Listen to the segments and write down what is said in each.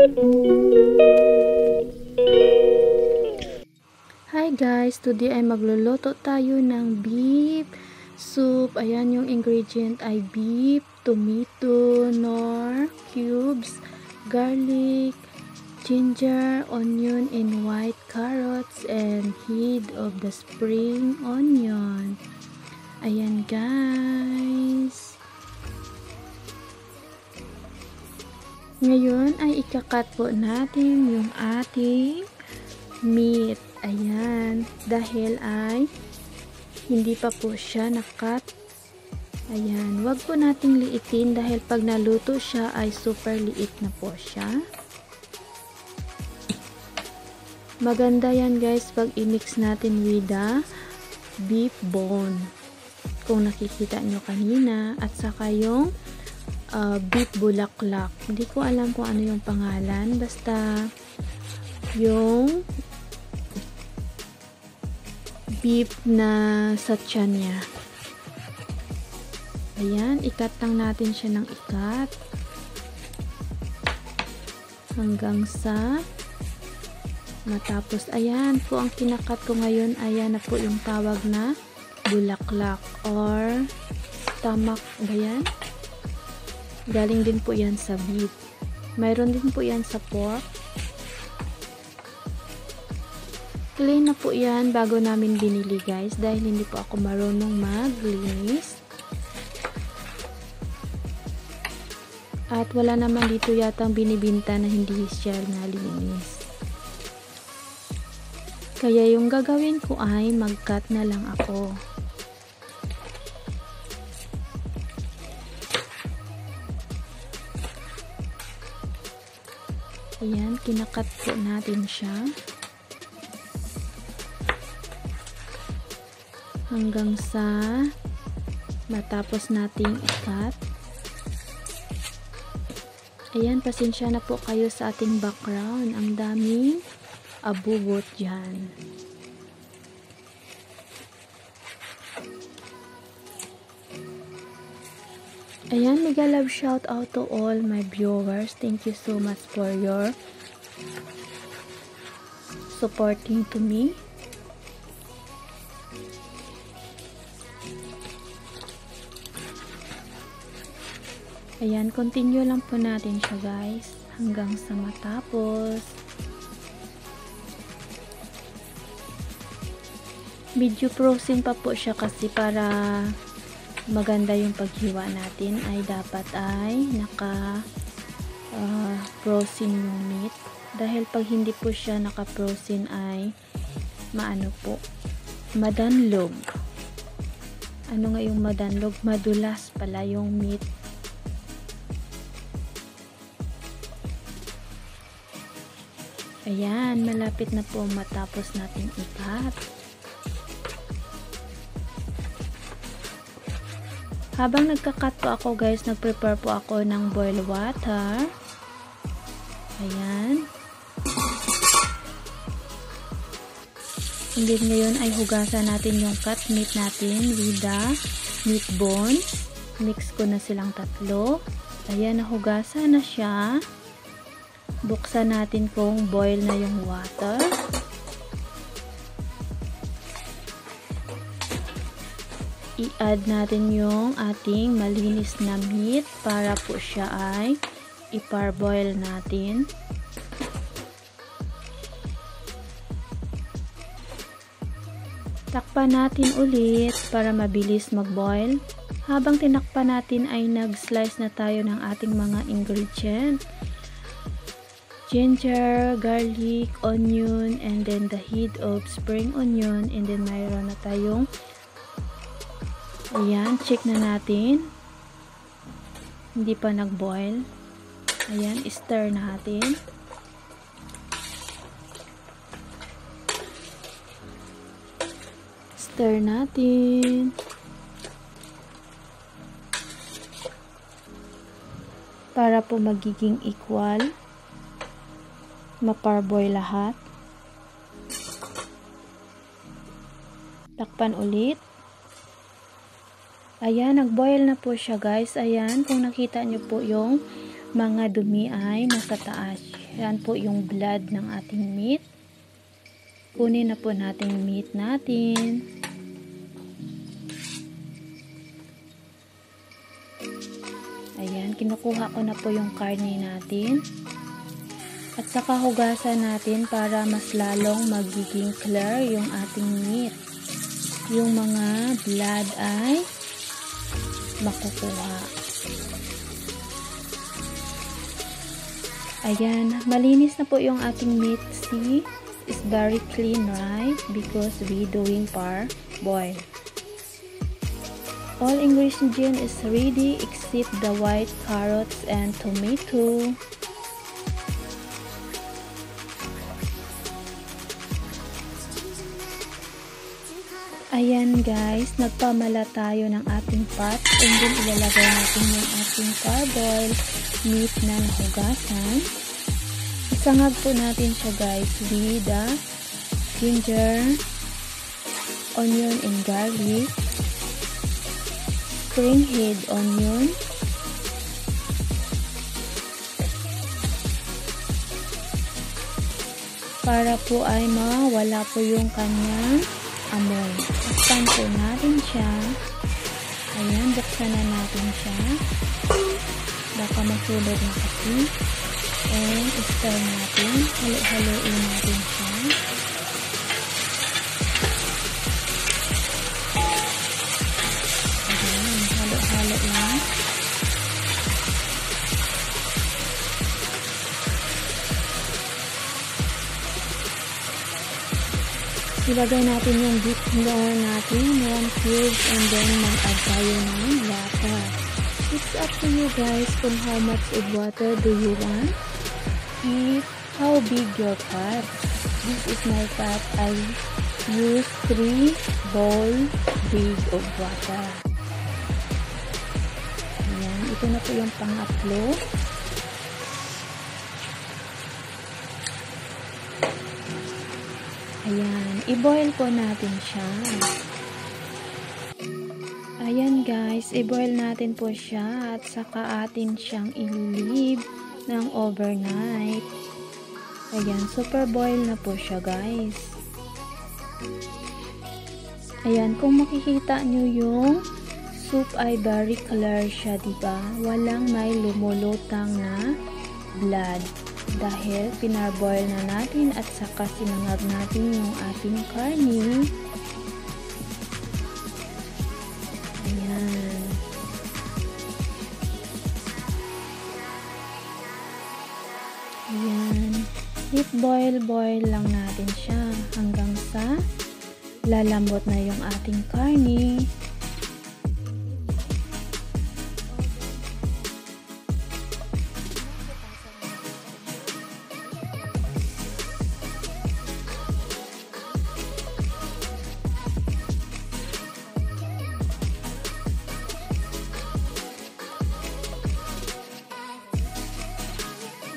Hi guys, today ay magluluto tayo ng beef soup. Ayan, yung ingredient ay beef, tomato, nor, cubes, garlic, ginger, onion, and white carrots, and head of the spring onion. Ayan guys. Ngayon ay ikakat po natin yung ating meat. Ayan, dahil ay hindi pa po siya nakat. Ayan, wag po nating liitin dahil pag naluto siya ay super liit na po siya. Maganda yan guys pag i-mix natin with the beef bone. Kung nakikita nyo kanina, at saka yung beef bulaklak. Hindi ko alam kung ano yung pangalan. Basta yung beef na sa tiyan niya. Ayan, ikat lang natin siya ng ikat. Hanggang sa matapos. Ayan po ang kinakat ko ngayon. Ayan na po yung tawag na bulaklak or stomach ba yan? Galing din po yan sa beef. Mayroon din po yan sa pork. Clean na po yan bago namin binili guys dahil hindi po ako marunong maglinis. At wala naman dito yatang binibinta na hindi siya nalinis. Kaya yung gagawin ko ay mag-cut na lang ako. Ayan, kinakat po natin siya hanggang sa matapos nating ikat. Ayan, pasensya na po kayo sa ating background. Ang daming abubot dyan. Ayan, mega love shout out to all my viewers. Thank you so much for your supporting to me. Ayan, continue lang po natin siya guys hanggang sa matapos. Medyo frozen pa po siya kasi para maganda yung paghiwa natin ay dapat ay naka frozen yung meat dahil pag hindi po siya naka frozen ay maano po, madanlog. Ano nga yung madanlog? Madulas pala yung meat. Ayan, malapit na po matapos nating ikat. Habang nagka-cut po ako guys, nag-prepare po ako ng boil water. Ayan. And then ngayon ay hugasan natin yung cut meat natin with the meat bones. Mix ko na silang tatlo. Ayan, nahugasan na siya. Buksan natin kung boil na yung water. I-add natin yung ating malinis na meat para po siya ay i-parboil natin. Takpan natin ulit para mabilis mag-boil. Habang tinakpan natin ay nag-slice na tayo ng ating mga ingredient. Ginger, garlic, onion, and then the head of spring onion, and then mayroon na tayong ayan, check na natin. Hindi pa nag-boil. Ayan, stir natin. Stir natin. Para po magiging equal. Maparboil lahat. Takpan ulit. Ayan, nag-boil na po siya guys. Ayan, kung nakita nyo po yung mga dumi ay nasa taas Yan po yung blood ng ating meat. Kunin na po natin meat natin. Ayan, kinukuha ko na po yung karne natin. At saka hugasan natin para mas lalong magiging clear yung ating meat. Yung mga blood ay makukuha. Ayan, malinis na po yung ating meat. See, it's very clean, right? Because we doing parboil. All ingredient is ready except the white carrots and tomato. Ayan guys, nagpamala tayo ng ating pot and then ilalagay natin yung ating parboil meat na nahugasan. Isangag po natin siya guys with the ginger, onion and garlic, spring head onion, para po ay mawala po yung kanyang amoy. Buksan po natin siya. Ayan, buksan na natin siya. Baka masulod na kasi. And stir natin. Halo-haloin natin siya. Ayan, halo-halo lang. Ilagay natin yung beef flour natin, 1 cube, and then mag-add tayo ng water. It's up to you guys kung how much of water do you want. If how big your pot. This is my pot. I use 3 bowl big of water. Ayan, ito na po yung pangatlo. Ayan, i-boil po natin siya. Ayan guys, i-boil natin po siya at saka atin siyang i-leave ng overnight. Ayan, super boil na po siya guys. Ayan, kung makikita nyo yung soup ay very clear siya, diba? Walang may lumulutang na blood. Dahil pinarboil na natin at saka sinangag natin yung ating karne. Ayan. Ayan. Heat boil lang natin siya hanggang sa lalambot na yung ating karne.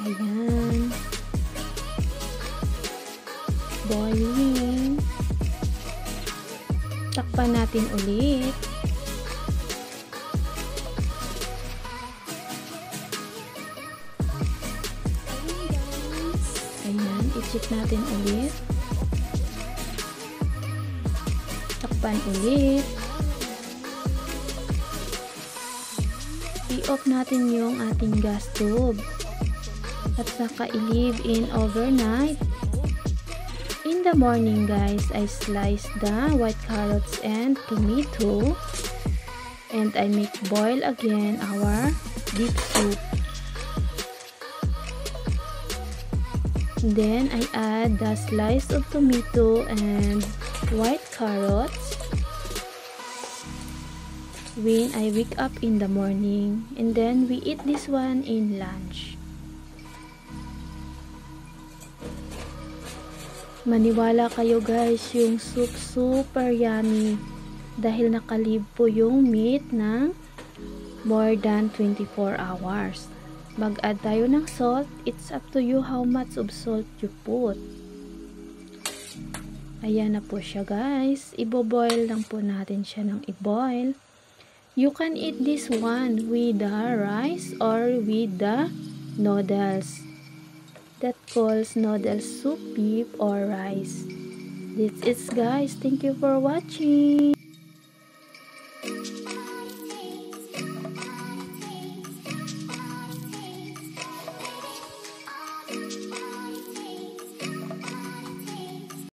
Ayan. Boiling. Takpan natin ulit. Ayan. I-check natin ulit. Takpan ulit. I-off natin yung ating gas stove. At saka i-leave in overnight. In the morning guys, I slice the white carrots and tomato. And I make boil again our beef soup. Then I add the slice of tomato and white carrots when I wake up in the morning. And then we eat this one in lunch. Maniwala kayo guys, yung soup super yummy dahil nakalib po yung meat ng more than 24 hours. Mag-add tayo ng salt. It's up to you how much of salt you put. Ayan na po siya guys. Ibo-boil lang po natin siya ng i-boil. You can eat this one with the rice or with the noodles. that calls noodle soup, beef, or rice. This is guys. Thank you for watching.